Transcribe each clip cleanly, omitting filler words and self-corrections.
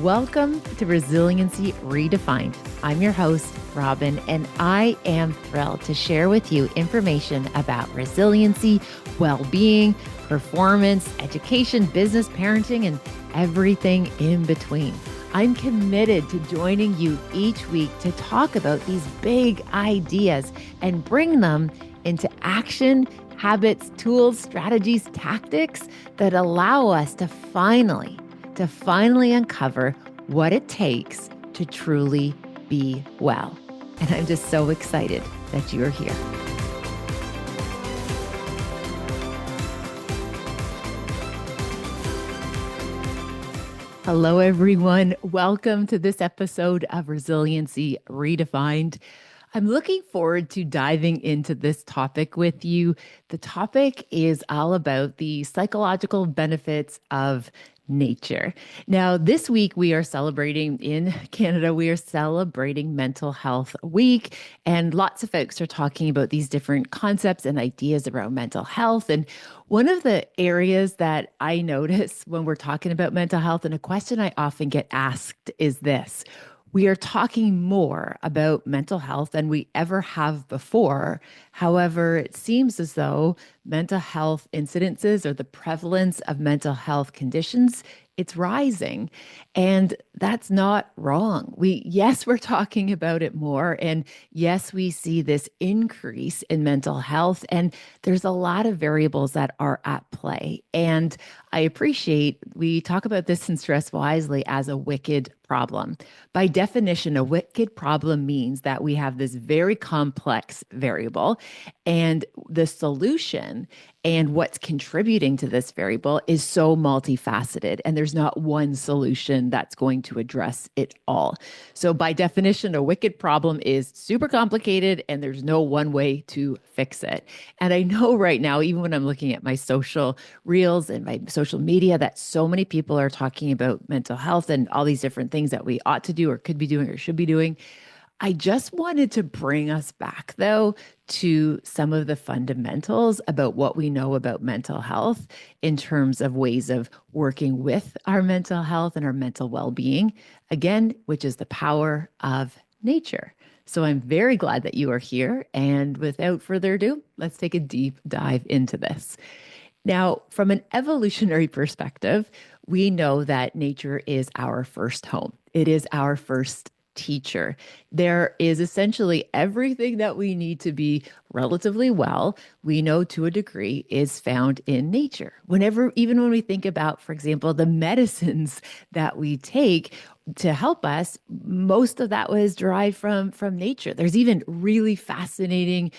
Welcome to Resiliency Redefined. I'm your host, Robyne, and I am thrilled to share with you information about resiliency, well-being, performance, education, business, parenting, and everything in between. I'm committed to joining you each week to talk about these big ideas and bring them into action, habits, tools, strategies, tactics that allow us to finally uncover what it takes to truly be well. And I'm just so excited that you're here. Hello, everyone. Welcome to this episode of Resiliency Redefined. I'm looking forward to diving into this topic with you. The topic is all about the psychological benefits of nature. Now, this week we are celebrating in Canada, we are celebrating Mental Health Week, and lots of folks are talking about these different concepts and ideas around mental health. And one of the areas that I notice when we're talking about mental health, and a question I often get asked is this: we are talking more about mental health than we ever have before. However, it seems as though mental health incidences or the prevalence of mental health conditions, it's rising. And that's not wrong. Yes, we're talking about it more. And yes, we see this increase in mental health. And there's a lot of variables that are at play. And I appreciate we talk about this in Stress Wisely as a wicked problem. By definition, a wicked problem means that we have this very complex variable, and the solution and what's contributing to this variable is so multifaceted, and there's not one solution that's going to address it all. So, by definition, a wicked problem is super complicated, and there's no one way to fix it. And I know right now, even when I'm looking at my social reels and my social media, that so many people are talking about mental health and all these different things that we ought to do or could be doing or should be doing. I just wanted to bring us back, though, to some of the fundamentals about what we know about mental health in terms of ways of working with our mental health and our mental well-being, again, which is the power of nature. So I'm very glad that you are here. And without further ado, let's take a deep dive into this. Now, from an evolutionary perspective, we know that nature is our first home. It is our first teacher. There is essentially everything that we need to be relatively well, we know to a degree, is found in nature. Even when we think about, for example, the medicines that we take to help us, most of that was derived from nature. There's even really fascinating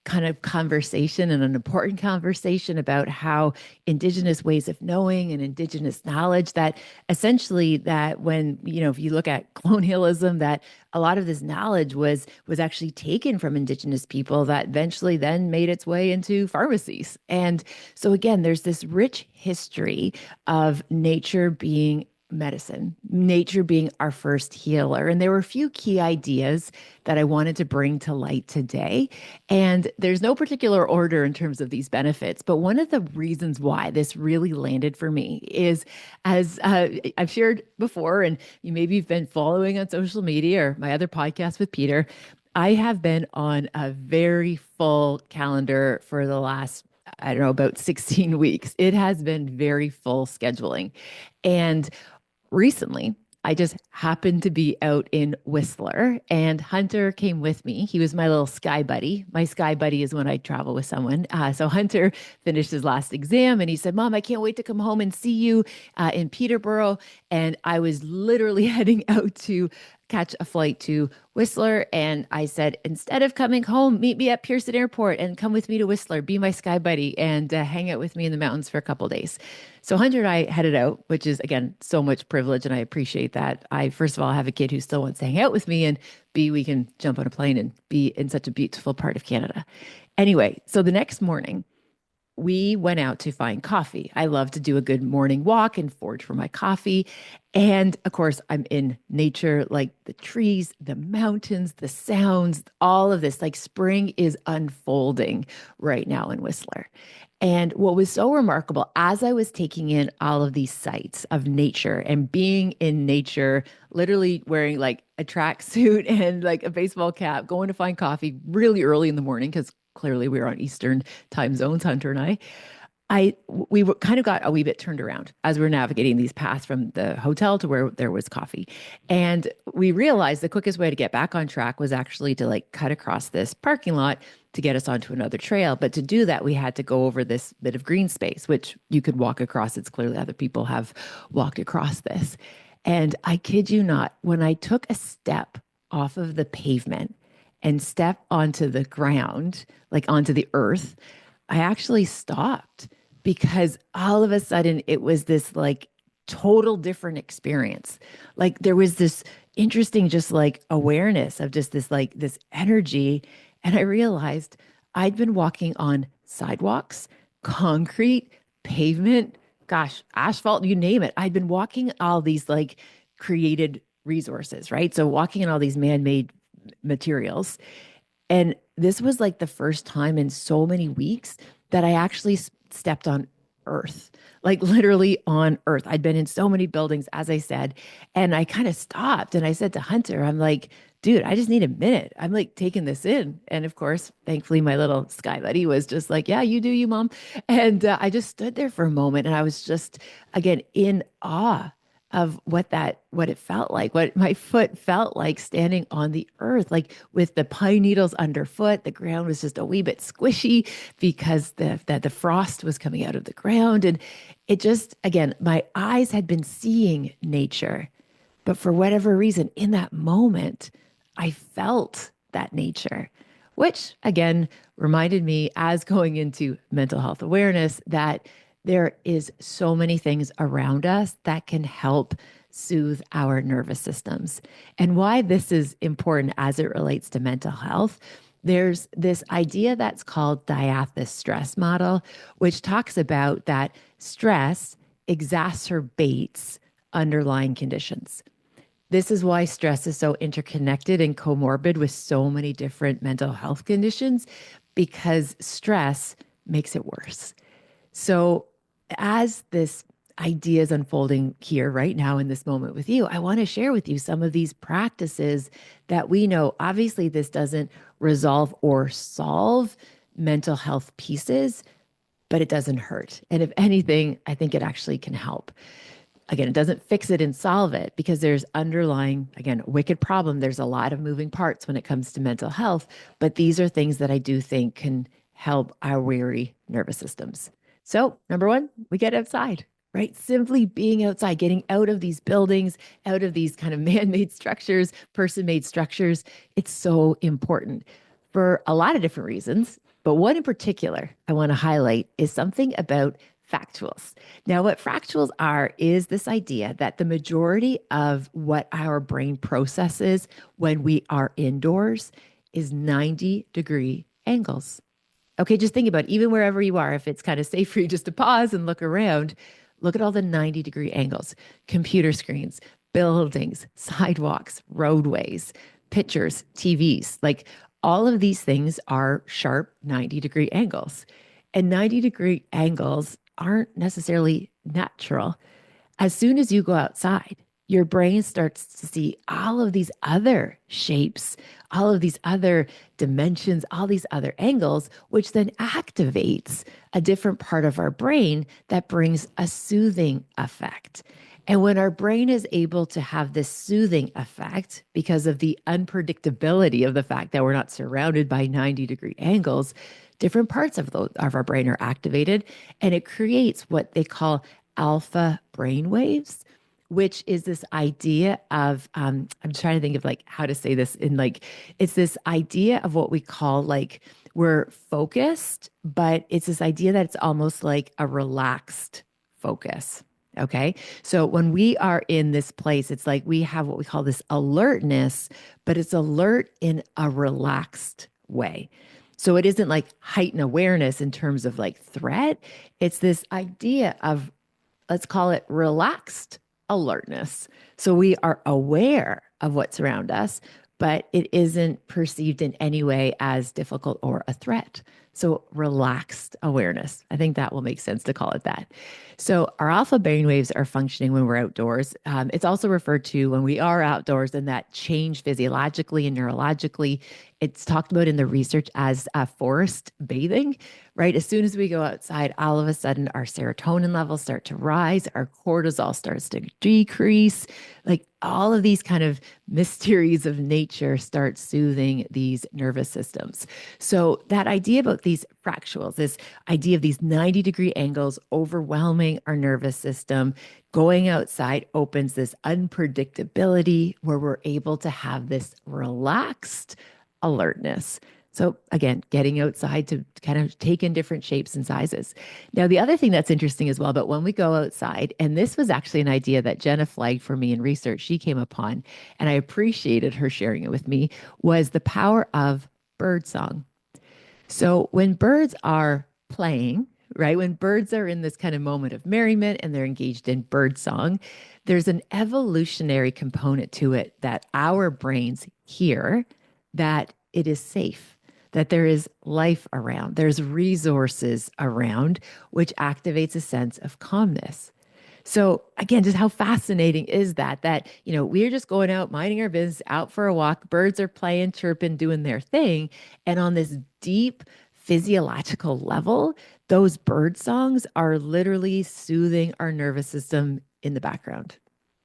kind of conversation and an important conversation about how indigenous ways of knowing and indigenous knowledge, that essentially that when, if you look at colonialism, that a lot of this knowledge was actually taken from indigenous people that eventually then made its way into pharmacies. And so again, there's this rich history of nature being medicine, nature being our first healer. And there were a few key ideas that I wanted to bring to light today. And there's no particular order in terms of these benefits, but one of the reasons why this really landed for me is, as I've shared before, and you maybe have been following on social media or my other podcast with Peter, I have been on a very full calendar for the last, I don't know, about 16 weeks. It has been very full scheduling. And recently, I just happened to be out in Whistler, and Hunter came with me. He was my little sky buddy. My sky buddy is when I travel with someone. So Hunter finished his last exam and he said, "Mom, I can't wait to come home and see you in Peterborough." And I was literally heading out to catch a flight to Whistler. And I said, instead of coming home, meet me at Pearson Airport and come with me to Whistler, be my sky buddy, and hang out with me in the mountains for a couple of days. So Hunter and I headed out, which is, again, so much privilege. And I appreciate that. I, first of all, have a kid who still wants to hang out with me, and B, we can jump on a plane and be in such a beautiful part of Canada. Anyway, so the next morning, we went out to find coffee. I love to do a good morning walk and forage for my coffee. And of course, I'm in nature, like the trees, the mountains, the sounds, all of this. Like spring is unfolding right now in Whistler. And what was so remarkable as I was taking in all of these sights of nature and being in nature, literally wearing like a tracksuit and like a baseball cap, going to find coffee really early in the morning, because clearly we were on Eastern time zones, Hunter and we were kind of got a wee bit turned around as we were navigating these paths from the hotel to where there was coffee. And we realized the quickest way to get back on track was actually to like cut across this parking lot to get us onto another trail. But to do that, we had to go over this bit of green space, which you could walk across. It's clearly other people have walked across this. And I kid you not, when I took a step off of the pavement and step onto the ground, like onto the earth, I actually stopped because all of a sudden it was this like total different experience. Like there was this interesting, just like awareness of just this, like this energy. And I realized I'd been walking on sidewalks, concrete, pavement, gosh, asphalt, you name it. I'd been walking all these like created resources, right? So walking in all these man made materials. And this was like the first time in so many weeks that I actually stepped on earth, like literally on earth. I'd been in so many buildings, as I said, and I kind of stopped and I said to Hunter, I'm like, dude, I just need a minute. I'm like taking this in. And of course, thankfully, my little sky buddy was just like, yeah, you do you, mom. And I just stood there for a moment and I was just, again, in awe of what it felt like, what my foot felt like standing on the earth, like with the pine needles underfoot. The ground was just a wee bit squishy because the frost was coming out of the ground. And it just, again, my eyes had been seeing nature, but for whatever reason, in that moment, I felt that nature, which again reminded me, as going into mental health awareness, that there is so many things around us that can help soothe our nervous systems. And why this is important as it relates to mental health, there's this idea that's called diathesis stress model, which talks about that stress exacerbates underlying conditions. This is why stress is so interconnected and comorbid with so many different mental health conditions, because stress makes it worse. So, as this idea is unfolding here right now in this moment with you, I want to share with you some of these practices that we know. Obviously, this doesn't resolve or solve mental health pieces, but it doesn't hurt. And if anything, I think it actually can help. Again, it doesn't fix it and solve it because there's underlying, again, wicked problem. There's a lot of moving parts when it comes to mental health, but these are things that I do think can help our weary nervous systems. So, number one, we get outside, right? Simply being outside, getting out of these buildings, out of these kind of man made structures, person made structures. It's so important for a lot of different reasons. But one in particular I want to highlight is something about fractals. Now, what fractals are is this idea that the majority of what our brain processes when we are indoors is 90-degree angles. Okay, just think about it. Even wherever you are, if it's kind of safe for you just to pause and look around, look at all the 90-degree angles, computer screens, buildings, sidewalks, roadways, pictures, TVs. Like all of these things are sharp 90-degree angles. And 90-degree angles aren't necessarily natural. As soon as you go outside, your brain starts to see all of these other shapes, all of these other dimensions, all these other angles, which then activates a different part of our brain that brings a soothing effect. And when our brain is able to have this soothing effect because of the unpredictability of the fact that we're not surrounded by 90-degree angles, different parts of our brain are activated, and it creates what they call alpha brain waves, which is this idea of I'm trying to think of like how to say this in like it's this idea of what we call like we're focused, but it's this idea that it's almost like a relaxed focus. Okay. So when we are in this place, it's like we have what we call this alertness, but it's alert in a relaxed way. So it isn't like heightened awareness in terms of like threat. It's this idea of, let's call it relaxed alertness. So we are aware of what's around us, but it isn't perceived in any way as difficult or a threat. So relaxed awareness. I think that will make sense to call it that. So our alpha brainwaves are functioning when we're outdoors. It's also referred to when we are outdoors and that change physiologically and neurologically. It's talked about in the research as forest bathing, right? As soon as we go outside, all of a sudden our serotonin levels start to rise, our cortisol starts to decrease. Like all of these kind of mysteries of nature start soothing these nervous systems. So that idea about these fractals, this idea of these 90-degree angles overwhelming our nervous system, going outside opens this unpredictability where we're able to have this relaxed alertness. So again, getting outside to kind of take in different shapes and sizes. Now, the other thing that's interesting as well, but when we go outside, and this was actually an idea that Jenna flagged for me in research, she came upon, and I appreciated her sharing it with me, was the power of birdsong. So when birds are playing, right, when birds are in this kind of moment of merriment and they're engaged in bird song, there's an evolutionary component to it that our brains hear that it is safe, that there is life around, there's resources around, which activates a sense of calmness. So again, just how fascinating is that? That, we're just going out, minding our business, out for a walk. Birds are playing, chirping, doing their thing. And on this deep physiological level, those bird songs are literally soothing our nervous system in the background.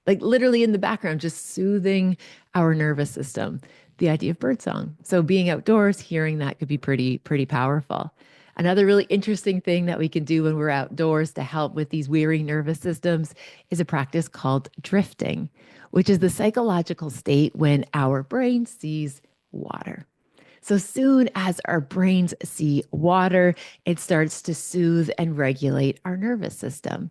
Like literally in the background, just soothing our nervous system. The idea of birdsong. So being outdoors, hearing that could be pretty powerful. Another really interesting thing that we can do when we're outdoors to help with these weary nervous systems is a practice called drifting, which is the psychological state when our brain sees water. So soon as our brains see water, it starts to soothe and regulate our nervous system.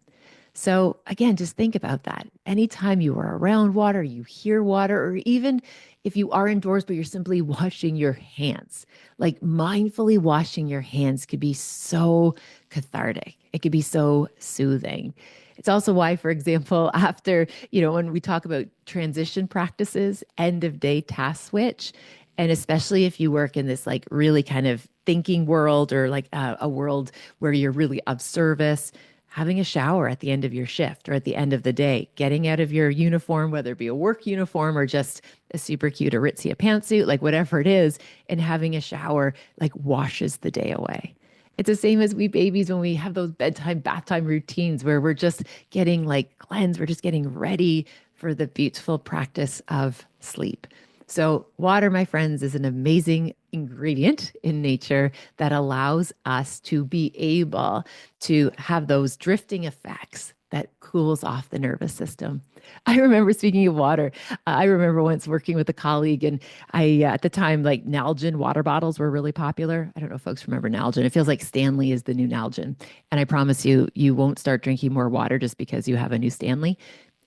So again, just think about that. Anytime you are around water, you hear water, or even if you are indoors, but you're simply washing your hands, like mindfully washing your hands could be so cathartic. It could be so soothing. It's also why, for example, after, when we talk about transition practices, end of day task switch, and especially if you work in this like really kind of thinking world or like a world where you're really of service, having a shower at the end of your shift or at the end of the day, getting out of your uniform, whether it be a work uniform or just a super cute Aritzia pantsuit, like whatever it is, and having a shower like washes the day away. It's the same as we babies when we have those bedtime, bath time routines where we're just getting like cleansed, we're just getting ready for the beautiful practice of sleep. So, water, my friends, is an amazing ingredient in nature that allows us to be able to have those drifting effects that cools off the nervous system. I remember speaking of water, I remember once working with a colleague, and at the time, like Nalgene water bottles were really popular. I don't know if folks remember Nalgene. It feels like Stanley is the new Nalgene. And I promise you, you won't start drinking more water just because you have a new Stanley.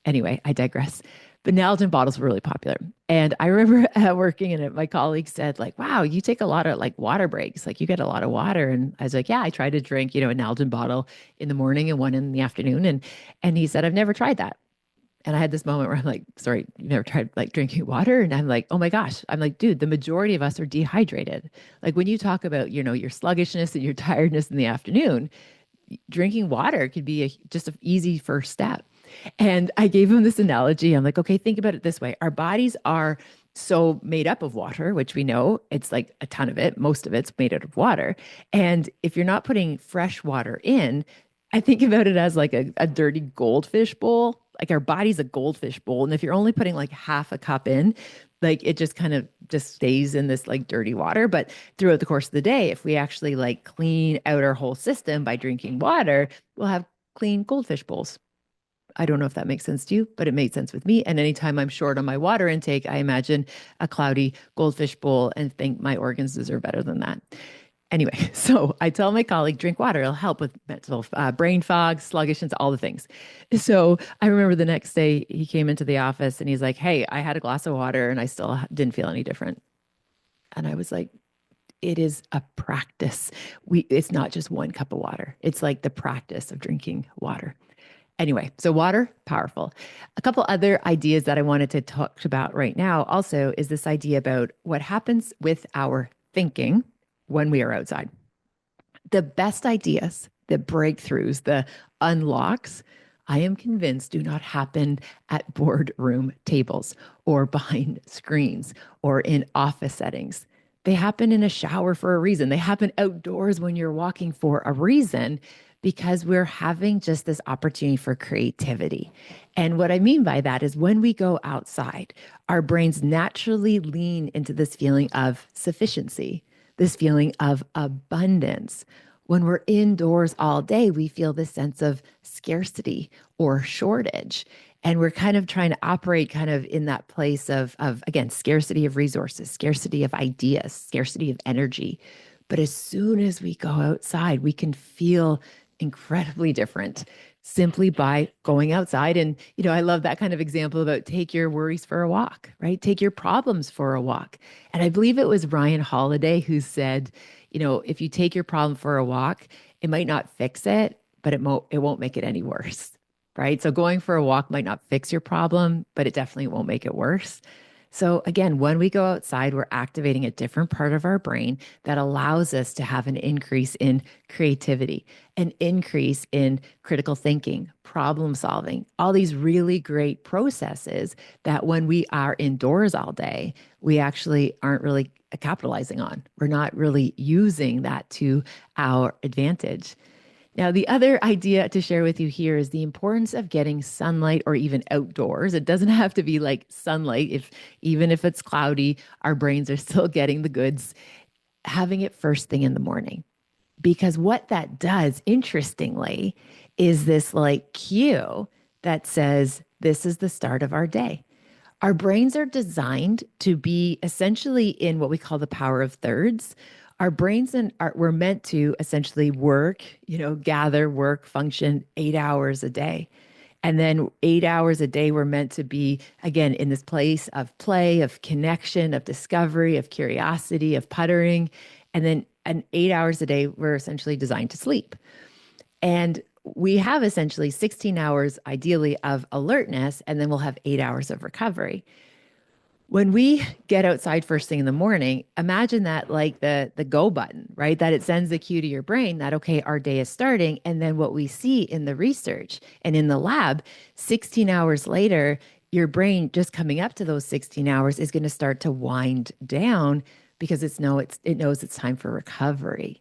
Anyway, I digress. But Nalgene bottles were really popular. And I remember working in it, my colleague said, like, wow, you take a lot of like water breaks. Like you get a lot of water. And I was like, yeah, I try to drink, a Nalgene bottle in the morning and one in the afternoon. And he said, I've never tried that. And I had this moment where I'm like, sorry, you never tried like drinking water? And I'm like, oh my gosh. I'm like, dude, the majority of us are dehydrated. Like when you talk about, your sluggishness and your tiredness in the afternoon, drinking water could be just an easy first step. And I gave him this analogy. I'm like, okay, think about it this way. Our bodies are so made up of water, which we know it's like a ton of it. Most of it's made out of water. And if you're not putting fresh water in, I think about it as like a dirty goldfish bowl. Like our body's a goldfish bowl. And if you're only putting like half a cup in, like it just kind of just stays in this like dirty water. But throughout the course of the day, if we actually like clean out our whole system by drinking water, we'll have clean goldfish bowls. I don't know if that makes sense to you, but it made sense with me. And anytime I'm short on my water intake, I imagine a cloudy goldfish bowl and think my organs deserve better than that. Anyway, so I tell my colleague, drink water. It'll help with mental brain fog, sluggishness, all the things. So I remember the next day he came into the office and he's like, hey, I had a glass of water and I still didn't feel any different. And I was like, it is a practice. It's not just one cup of water. It's like the practice of drinking water. Anyway, so water, powerful. A couple other ideas that I wanted to talk about right now also is this idea about what happens with our thinking when we are outside. The best ideas, the breakthroughs, the unlocks, I am convinced do not happen at boardroom tables or behind screens or in office settings. They happen in a shower for a reason. They happen outdoors when you're walking for a reason because we're having just this opportunity for creativity. And what I mean by that is when we go outside, our brains naturally lean into this feeling of sufficiency, this feeling of abundance. When we're indoors all day, we feel this sense of scarcity or shortage. And we're kind of trying to operate kind of in that place of again, scarcity of resources, scarcity of ideas, scarcity of energy. But as soon as we go outside, we can feel incredibly different simply by going outside. And, I love that kind of example about take your worries for a walk, right? Take your problems for a walk. And I believe it was Ryan Holiday who said, if you take your problem for a walk, it might not fix it, but it won't make it any worse, right? So going for a walk might not fix your problem, but it definitely won't make it worse. So again, when we go outside, we're activating a different part of our brain that allows us to have an increase in creativity, an increase in critical thinking, problem solving, all these really great processes that when we are indoors all day, we actually aren't really capitalizing on. We're not really using that to our advantage. Now, the other idea to share with you here is the importance of getting sunlight or even outdoors. It doesn't have to be like sunlight. If even if it's cloudy, our brains are still getting the goods, having it first thing in the morning. Because what that does, interestingly, is this like cue that says, this is the start of our day. Our brains are designed to be essentially in what we call the power of thirds. Our brains we're meant to essentially work, gather, work, function 8 hours a day. And then 8 hours a day, we're meant to be, again, in this place of play, of connection, of discovery, of curiosity, of puttering. And then 8 hours a day, we're essentially designed to sleep. And we have essentially 16 hours, ideally, of alertness, and then we'll have 8 hours of recovery. When we get outside first thing in the morning, imagine that like the go button, right? That it sends the cue to your brain that, okay, our day is starting. And then what we see in the research and in the lab, 16 hours later, your brain just coming up to those 16 hours is going to start to wind down because it knows it's time for recovery,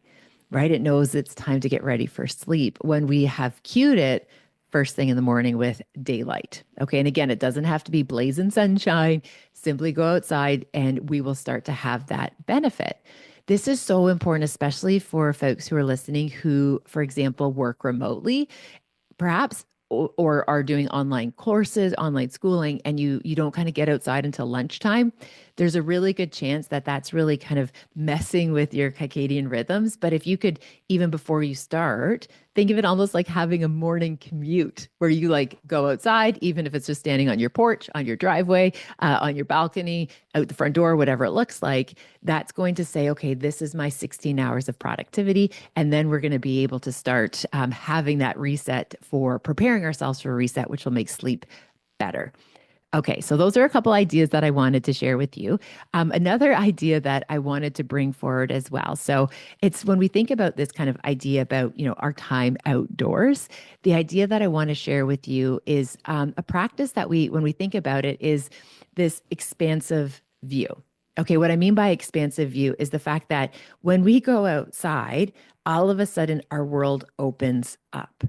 right? It knows it's time to get ready for sleep. When we have cued it first thing in the morning with daylight. Okay. And again, it doesn't have to be blazing sunshine. Simply go outside and we will start to have that benefit. This is so important, especially for folks who are listening who, for example, work remotely perhaps or are doing online courses, online schooling, and you don't kind of get outside until lunchtime, there's a really good chance that that's really kind of messing with your circadian rhythms. But if you could, even before you start, think of it almost like having a morning commute where you like go outside, even if it's just standing on your porch, on your driveway, on your balcony, out the front door, whatever it looks like, that's going to say, okay, this is my 16 hours of productivity. And then we're going to be able to start having that reset for preparing ourselves for a reset, which will make sleep better. Okay, so those are a couple ideas that I wanted to share with you. Another idea that I wanted to bring forward as well. So it's when we think about this kind of idea about our time outdoors. The idea that I want to share with you is a practice that when we think about it, is this expansive view. Okay, what I mean by expansive view is the fact that when we go outside, all of a sudden our world opens up.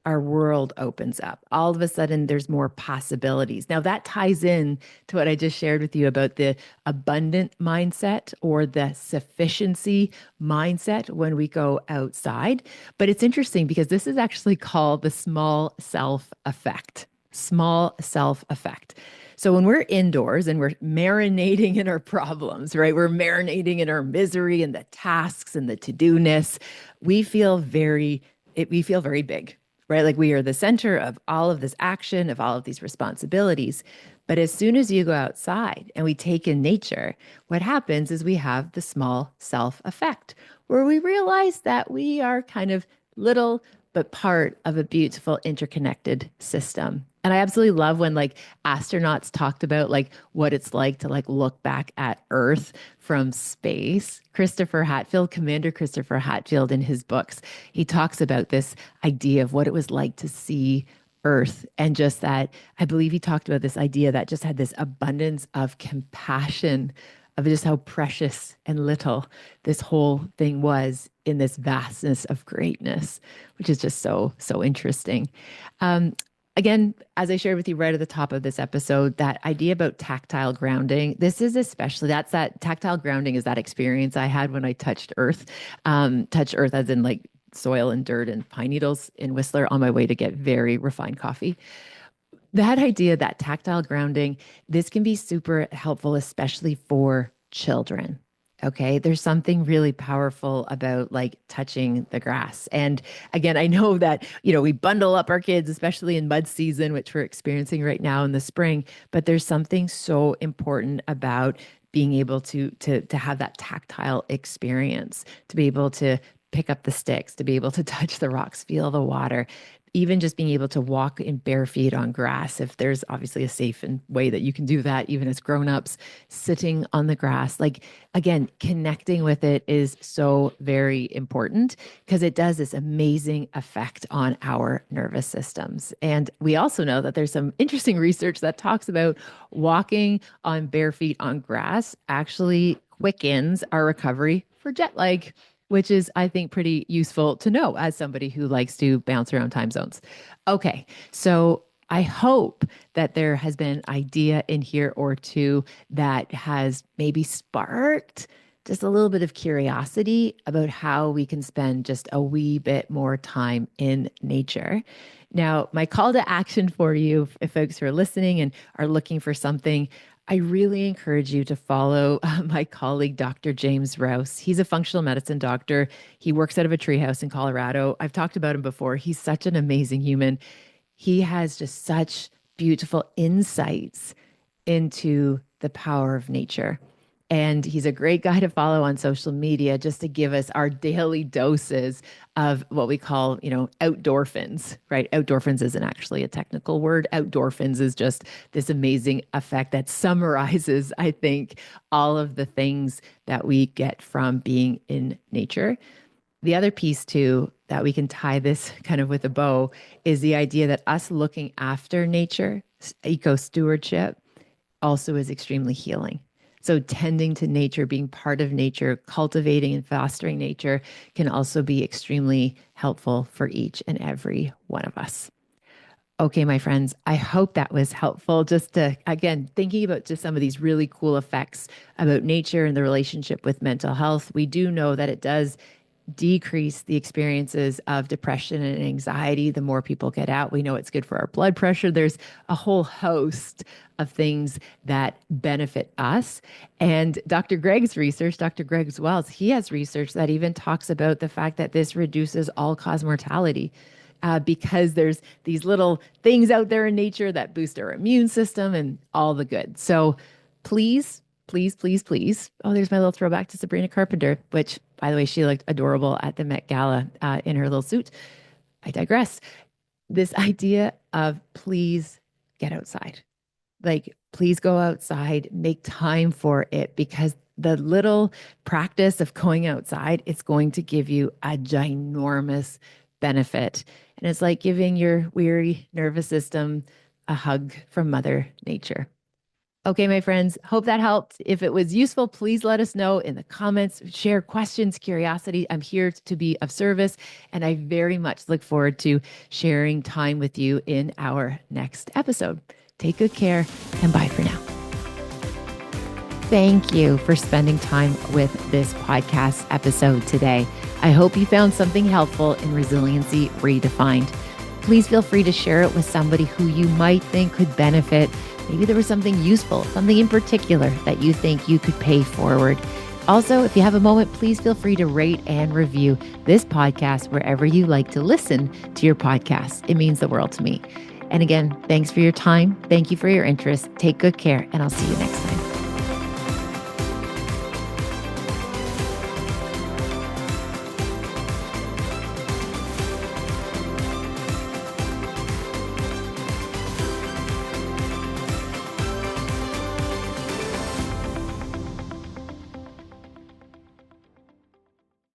Our world opens up. All of a sudden, there's more possibilities. Now, that ties in to what I just shared with you about the abundant mindset or the sufficiency mindset when we go outside. But it's interesting because this is actually called the small self effect. Small self effect. So when we're indoors and we're marinating in our problems, right? We're marinating in our misery and the tasks and the to-do-ness. We feel very big, right? Like we are the center of all of this action, of all of these responsibilities. But as soon as you go outside and we take in nature, what happens is we have the small self effect where we realize that we are kind of little but part of a beautiful interconnected system. And I absolutely love when like astronauts talked about like what it's like to like look back at Earth from space. Commander Christopher Hatfield in his books, he talks about this idea of what it was like to see Earth and just that I believe he talked about this idea that just had this abundance of compassion of just how precious and little this whole thing was in this vastness of greatness, which is just so interesting. Um, Again, as I shared with you right at the top of this episode, that idea about tactile grounding, this is especially, that's that tactile grounding is that experience I had when I touched earth as in like soil and dirt and pine needles in Whistler on my way to get very refined coffee. That idea, that tactile grounding, this can be super helpful, especially for children. Okay. There's something really powerful about like touching the grass. And again, I know that, we bundle up our kids, especially in mud season, which we're experiencing right now in the spring, but there's something so important about being able to have that tactile experience, to be able to pick up the sticks, to be able to touch the rocks, feel the water, even just being able to walk in bare feet on grass, if there's obviously a safe and way that you can do that, even as grown-ups, sitting on the grass, like again, connecting with it is so very important because it does this amazing effect on our nervous systems. And we also know that there's some interesting research that talks about walking on bare feet on grass actually quickens our recovery for jet lag, which is, I think, pretty useful to know as somebody who likes to bounce around time zones. Okay, so I hope that there has been an idea in here or two that has maybe sparked just a little bit of curiosity about how we can spend just a wee bit more time in nature. Now, my call to action for you, if folks who are listening and are looking for something, I really encourage you to follow my colleague, Dr. James Rouse. He's a functional medicine doctor. He works out of a treehouse in Colorado. I've talked about him before. He's such an amazing human. He has just such beautiful insights into the power of nature. And he's a great guy to follow on social media just to give us our daily doses of what we call, outdorphins, right? Outdorphins isn't actually a technical word. Outdorphins is just this amazing effect that summarizes, I think, all of the things that we get from being in nature. The other piece, too, that we can tie this kind of with a bow is the idea that us looking after nature, eco stewardship, also is extremely healing. So tending to nature, being part of nature, cultivating and fostering nature can also be extremely helpful for each and every one of us. Okay, my friends, I hope that was helpful just to, again, thinking about just some of these really cool effects about nature and the relationship with mental health. We do know that it does decrease the experiences of depression and anxiety the more people get out. We know it's good for our blood pressure. There's a whole host of things that benefit us. And Dr. Greg's research, Dr. Greg's Wells, he has research that even talks about the fact that this reduces all-cause mortality. Because there's these little things out there in nature that boost our immune system and all the good. So please, please, please, please. Oh, there's my little throwback to Sabrina Carpenter, which, by the way, she looked adorable at the Met Gala in her little suit. I digress. This idea of please get outside. Like, please go outside, make time for it, because the little practice of going outside, it's going to give you a ginormous benefit. And it's like giving your weary nervous system a hug from Mother Nature. Okay, my friends, hope that helped. If it was useful, please let us know in the comments, share questions, curiosity. I'm here to be of service, and I very much look forward to sharing time with you in our next episode. Take good care, and bye for now. Thank you for spending time with this podcast episode today. I hope you found something helpful in Resiliency Redefined. Please feel free to share it with somebody who you might think could benefit. Maybe there was something useful, something in particular that you think you could pay forward. Also, if you have a moment, please feel free to rate and review this podcast wherever you like to listen to your podcast. It means the world to me. And again, thanks for your time. Thank you for your interest. Take good care, and I'll see you next time.